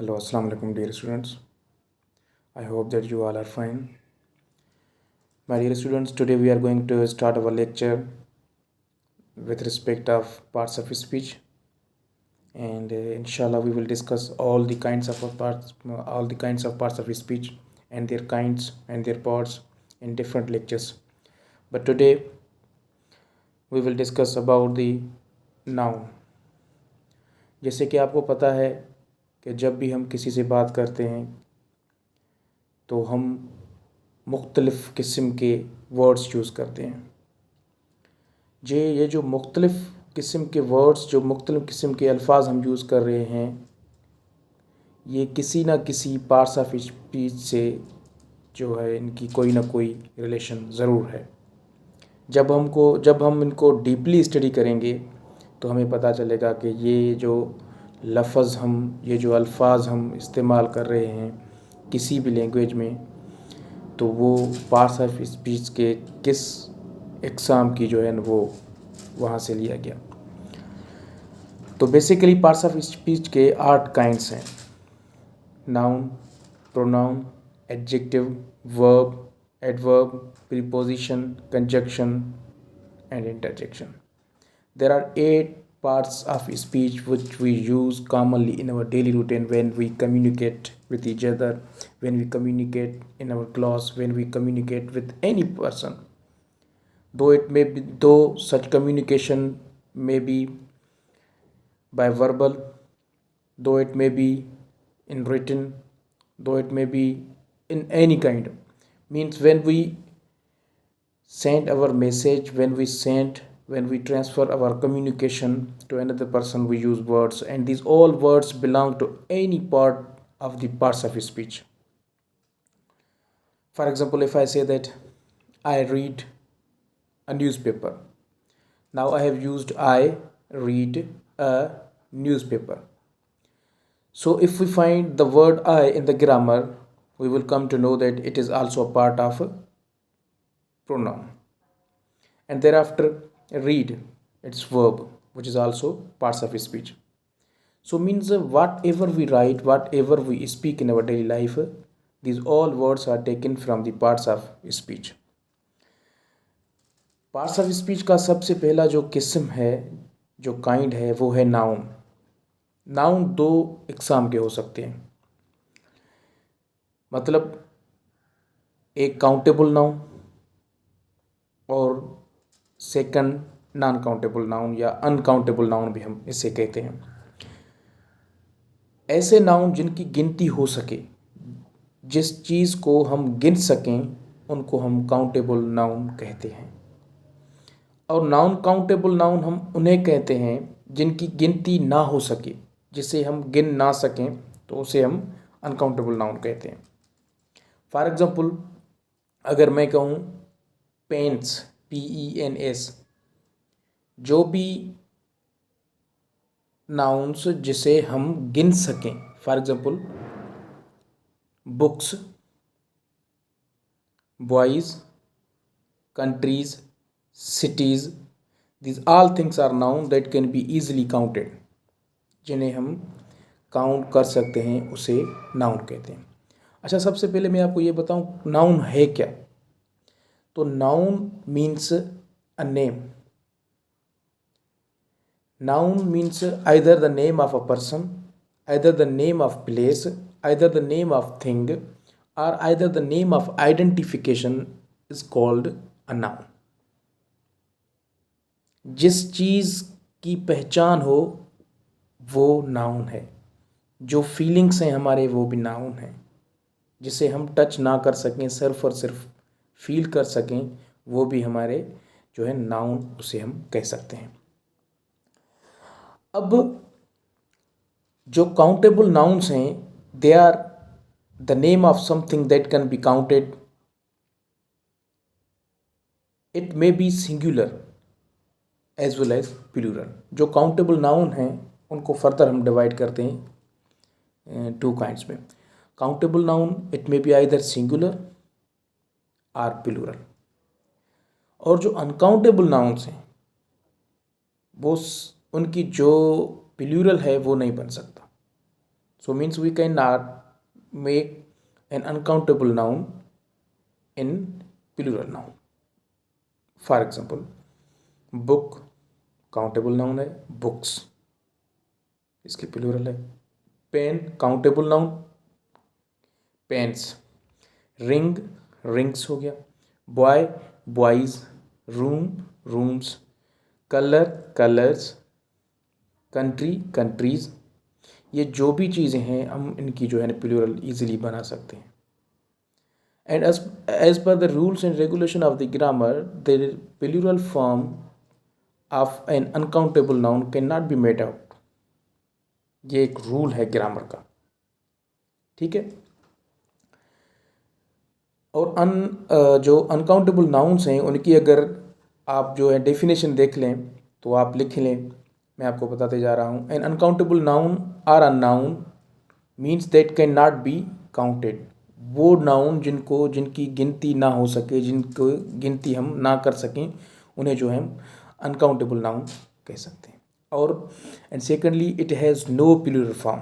Hello, Assalamu alaikum, dear students. I hope that you all are fine. My dear students, today we are going to start our lecture with respect of parts of speech, and inshallah we will discuss all the kinds of parts of speech and their kinds and their parts in different lectures. But today we will discuss about the noun. जैसे कि आपको पता है कि जब भी हम किसी से बात करते हैं तो हम मुख्तलिफ़ किस्म के वर्ड्स यूज़ करते हैं। ये जो मुख्तलिफ़ किस्म के वर्ड्स, जो मुख्तलिफ़ किस्म के अल्फाज हम यूज़ कर रहे हैं, ये किसी ना किसी पार्ट्स ऑफ स्पीच से जो है इनकी कोई ना कोई रिलेशन ज़रूर है। जब हम इनको डीपली स्टडी करेंगे तो हमें पता चलेगा कि ये जो अल्फाज हम इस्तेमाल कर रहे हैं किसी भी लैंग्वेज में, तो वो पार्ट्स ऑफ स्पीच के किस इकसाम की जो है वो वहाँ से लिया गया। तो बेसिकली पार्ट्स ऑफ स्पीच के 8 काइंड्स हैं: noun, pronoun, adjective, verb, adverb, preposition, conjunction and interjection. There are 8 parts of speech which we use commonly in our daily routine when we communicate with each other, when we communicate in our class, when we communicate with any person. Though such communication may be by verbal, though it may be in written, though it may be in any kind, means when we send our message, when we transfer our communication to another person, we use words, and these all words belong to any part of the parts of speech. For example, if I say that I read a newspaper, now I have used I read a newspaper. So if we find the word I in the grammar, we will come to know that it is also a part of a pronoun. And thereafter, read, its verb, which is also parts of speech. So means whatever we write, whatever we speak in our daily life, these all words are taken from the parts of speech. Parts of speech का सबसे पहला जो किस्म है, जो kind है, वो है नाउन। नाउन 2 इकसाम के हो सकते हैं, मतलब एक काउंटेबल नाउन और सेकंड नॉन काउंटेबल नाउन या अनकाउंटेबल नाउन भी हम इसे कहते हैं। ऐसे नाउन जिनकी गिनती हो सके, जिस चीज़ को हम गिन सकें, उनको हम काउंटेबल नाउन कहते हैं। और नॉन काउंटेबल नाउन हम उन्हें कहते हैं जिनकी गिनती ना हो सके, जिसे हम गिन ना सकें, तो उसे हम अनकाउंटेबल नाउन कहते हैं। फॉर एग्जांपल, अगर मैं कहूँ पेन्स, PENS, जो भी नाउन्स जिसे हम गिन सकें, for example books, boys, countries, cities, these all things are noun that can be easily counted. जिन्हें हम काउंट कर सकते हैं, उसे नाउन कहते हैं। अच्छा, सबसे पहले मैं आपको ये बताऊं नाउन है क्या। तो noun means a name. Noun means either the name of a person, either the name of place, either the name of thing, or either the name of identification is called a noun. जिस चीज़ की पहचान हो वो noun है। जो feelings हैं हमारे, वो भी नाउन है। जिसे हम टच ना कर सकें, सिर्फ और सिर्फ फील कर सकें, वो भी हमारे जो है नाउन, उसे हम कह सकते हैं। अब जो काउंटेबल नाउन्स हैं, they are the name of something that can be counted. It may be singular as well as plural. जो काउंटेबल नाउन हैं उनको फर्दर हम डिवाइड करते हैं 2 काइंड्स में। Countable noun, it may be either singular और plural. और जो अनकाउंटेबल नाउन्स हैं, वो उनकी जो प्लूरल है वो नहीं बन सकता। So means we cannot make an uncountable noun in plural noun. For example, book countable noun है, बुक्स इसकी प्लूरल है. Pen countable noun, pens. Ring rings हो गया. Boy boys. Room rooms. Colour colours. Country countries. ये जो भी चीज़ें हैं हम इनकी जो है ना प्लूरल ईजिली बना सकते हैं. And as per the rules and regulation of the grammar, the plural form of an uncountable noun cannot be made out. ये एक रूल है ग्रामर का, ठीक है. और जो अनकाउंटेबल नाउन्स हैं उनकी अगर आप जो है डेफिनेशन देख लें तो आप लिख लें. मैं आपको बताते जा रहा हूँ. An uncountable noun are a noun means that can not be counted. वो नाउन जिनकी गिनती ना हो सके, जिनको गिनती हम ना कर सकें, उन्हें जो है हम अनकाउंटेबल नाउन कह सकते हैं. और and secondly it has no plural form.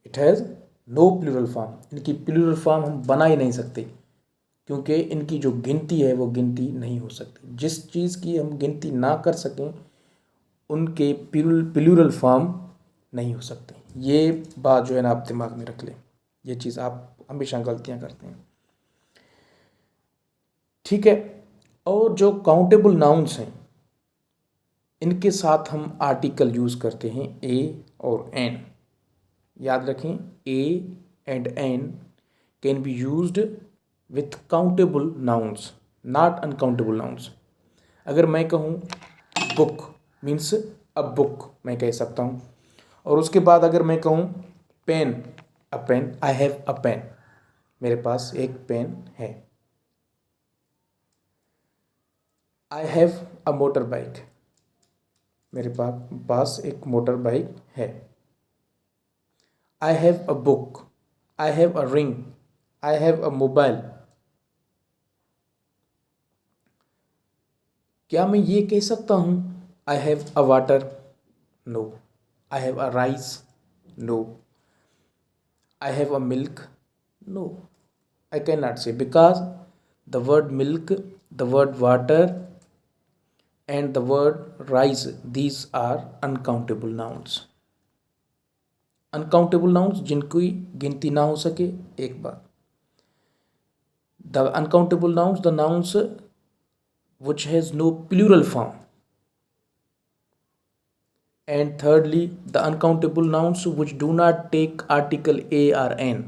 It has no plural form. इनकी प्लूरल फॉर्म हम बना ही नहीं सकते क्योंकि इनकी जो गिनती है वो गिनती नहीं हो सकती. जिस चीज़ की हम गिनती ना कर सकें उनके प्लूरल फॉर्म नहीं हो सकते. ये बात जो है ना आप दिमाग में रख लें. ये चीज़ आप हमेशा गलतियां करते हैं, ठीक है. और जो काउंटेबल नाउन्स हैं इनके साथ हम आर्टिकल यूज़ करते हैं ए और एन. याद रखें, a and an can be used with countable nouns, not uncountable nouns. अगर मैं कहूँ बुक मीन्स अ बुक मैं कह सकता हूँ. और उसके बाद अगर मैं कहूँ pen, a pen, I have a pen, मेरे पास एक पेन है. I have a motor bike, मेरे पास एक मोटर बाइक है. I have a book, I have a ring, I have a mobile. क्या मैं ये कह सकता हूँ I have a water? No. I have a rice? No. I have a milk? No. I cannot say because the word milk, the word water and the word rice, these are uncountable nouns. Uncountable nouns जिनकी गिनती ना हो सके. एक बात, the uncountable nouns, the nouns which has no plural form. And thirdly, the uncountable nouns which do not take article a or n.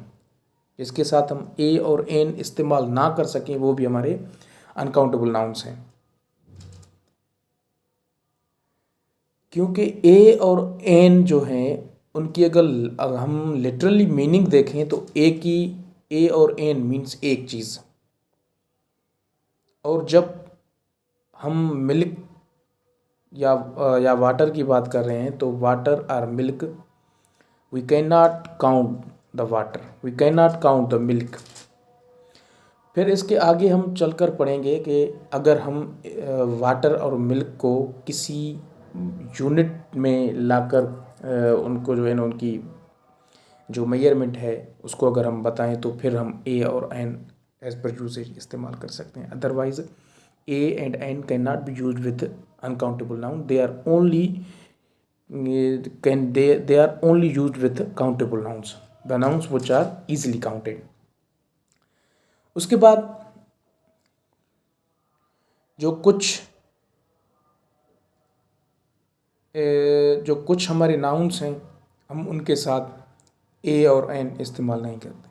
जिसके साथ हम ए और एन इस्तेमाल ना कर सकें वो भी हमारे अनकाउंटेबल नाउन्स हैं. क्योंकि ए और एन जो हैं उनकी अगर हम लिटरली मीनिंग देखें तो ए और एन मीन्स एक चीज़. और जब हम मिल्क या वाटर की बात कर रहे हैं तो वाटर और milk, we can not count the water, we can not count the milk. फिर इसके आगे हम चलकर पढ़ेंगे कि अगर हम वाटर और मिल्क को किसी यूनिट में लाकर उनको जो है ना उनकी जो मेजरमेंट है उसको अगर हम बताएं तो फिर हम ए और एन एज पर यूसेज इस्तेमाल कर सकते हैं. Otherwise a and an can not be use with uncountable noun. They are only use with countable nouns, the nouns which are easily counted. उसके बाद जो कुछ हमारे नाउन्स हैं हम उनके साथ ए और एन इस्तेमाल नहीं करते.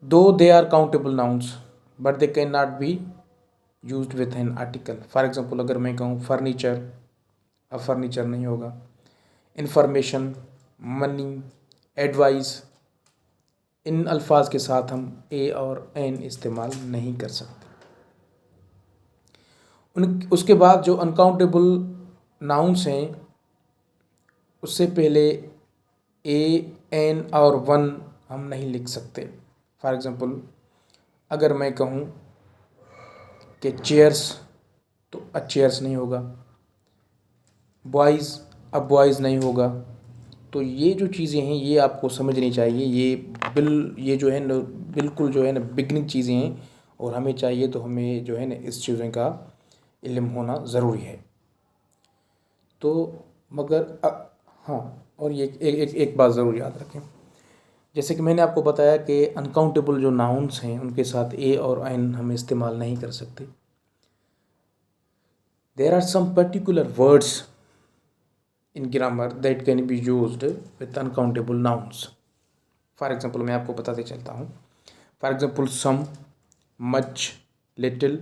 Though they are countable nouns but they can not be used with an article. For example अगर मैं कहूँ फर्नीचर, अब फर्नीचर नहीं होगा. इंफॉर्मेशन, मनी, एडवाइस, इन अल्फाज के साथ हम ए और एन इस्तेमाल नहीं कर सकते. उसके बाद जो अनकाउंटेबल नाउन्स हैं उससे पहले ए, एन और वन हम नहीं लिख सकते. फॉर एग्जांपल अगर मैं कहूँ कि चेयर्स तो चेयर्स नहीं होगा. बॉयज़, अब बॉयज़ नहीं होगा. तो ये जो चीज़ें हैं ये आपको समझनी चाहिए। ये जो है न बिल्कुल जो है ना बिगनिंग चीज़ें हैं, और हमें चाहिए तो हमें जो है ना इस चीज़ों का इल्म होना ज़रूरी है। तो मगर हाँ, और ये एक बात ज़रूर याद रखें, जैसे कि मैंने आपको बताया कि अनकाउंटेबल जो नाउन्स हैं उनके साथ ए और एन हम इस्तेमाल नहीं कर सकते। There are some particular words in grammar that can be used with uncountable nouns. For example मैं आपको बताते चलता हूँ। For example some, much, little,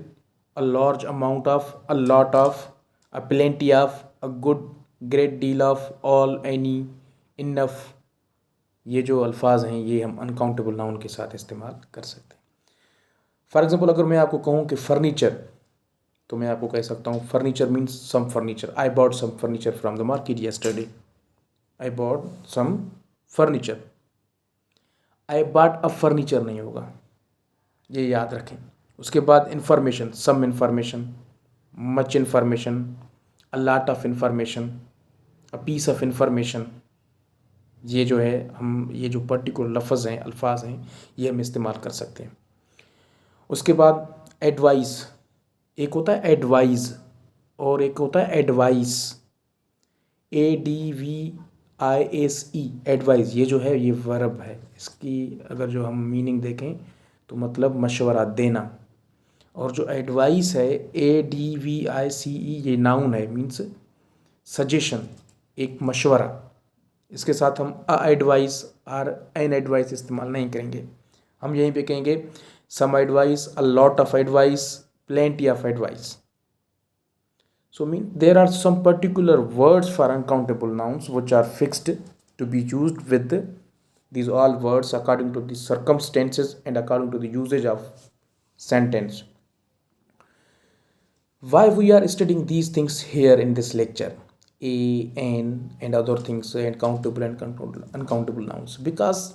a large amount of, a lot of, a plenty of, a good, great deal of, all, any, enough. ये जो अल्फाज हैं ये हम अनकाउंटेबल नाउन के साथ इस्तेमाल कर सकते हैं। फॉर एग्जांपल अगर मैं आपको कहूँ कि फर्नीचर, तो मैं आपको कह सकता हूँ furniture means some furniture. I bought some furniture from the market yesterday. I bought some furniture. I bought a furniture नहीं होगा, ये याद रखें। उसके बाद information, some information, much information, a lot of information, a piece of information. ये जो है हम ये जो पर्टिकुलर लफ्ज़ हैं, अल्फाज हैं, ये हम इस्तेमाल कर सकते हैं। उसके बाद एडवाइस, एक होता है एडवाइस और एक होता है एडवाइस। ADVISE, advice. ये जो है ये वर्ब है, इसकी अगर जो हम मीनिंग देखें तो मतलब मशवरा देना। और जो एडवाइस है ADVICE, ये नाउन है, मीन्स सजेशन, एक मशवरा। इसके साथ हम अ एडवाइस और एन एडवाइस इस्तेमाल नहीं करेंगे। हम यहीं पे कहेंगे some advice, a lot of advice, plenty of advice. So mean there are some particular words for uncountable nouns which are fixed to be used with these all words according to the circumstances and according to the usage of sentence. Why we are studying these things here in this lecture, a, n and other things, and countable and uncountable nouns? Because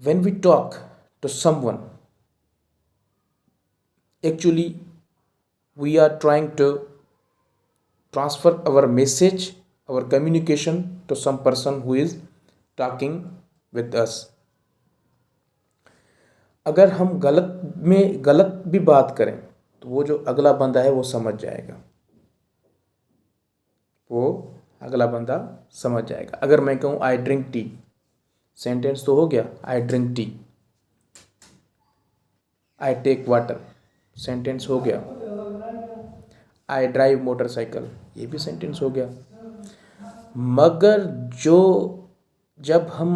when we talk to someone, actually we are trying to transfer our message, our communication to some person who is talking with us. अगर हम गलत भी बात करें तो वो जो अगला बंदा है वो समझ जाएगा, वो अगला बंदा समझ जाएगा। अगर मैं कहूँ आई ड्रिंक टी, सेंटेंस तो हो गया I drink tea. I take water, sentence हो गया। आई ड्राइव मोटरसाइकिल, ये भी सेंटेंस हो गया। मगर जब हम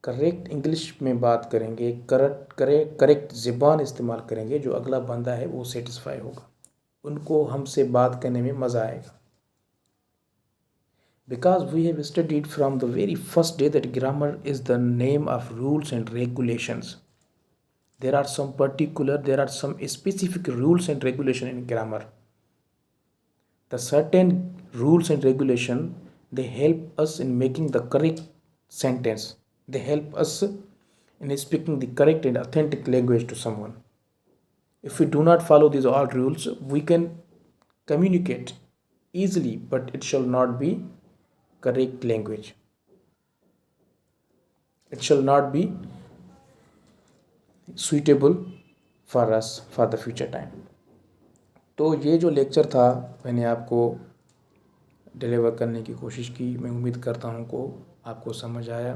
करेक्ट इंग्लिश में बात करेंगे, करेक्ट ज़बान इस्तेमाल करेंगे, जो अगला बंदा है वो सेटिस्फाई होगा, उनको हमसे बात करने में मज़ा आएगा। Because we have studied from the very first day that grammar is the name of rules and regulations. There are some specific rules and regulation in grammar. The certain rules and regulation, they help us in making the correct sentence. They help us in speaking the correct and authentic language to someone. If we do not follow these all rules, we can communicate easily, but it shall not be correct language. It shall not be suitable for us for the future time. तो ये जो lecture था मैंने आपको deliver करने की कोशिश की। मैं उम्मीद करता हूँ को आपको समझ आया।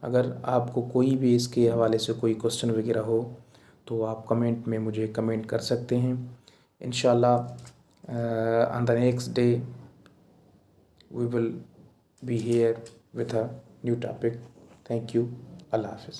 अगर आपको कोई भी इसके हवाले से कोई क्वेश्चन वगैरह हो तो आप कमेंट में मुझे कमेंट कर सकते हैं। इंशाल्लाह on the next day we will be here with a new topic. Thank you. अल्लाह हाफिज़।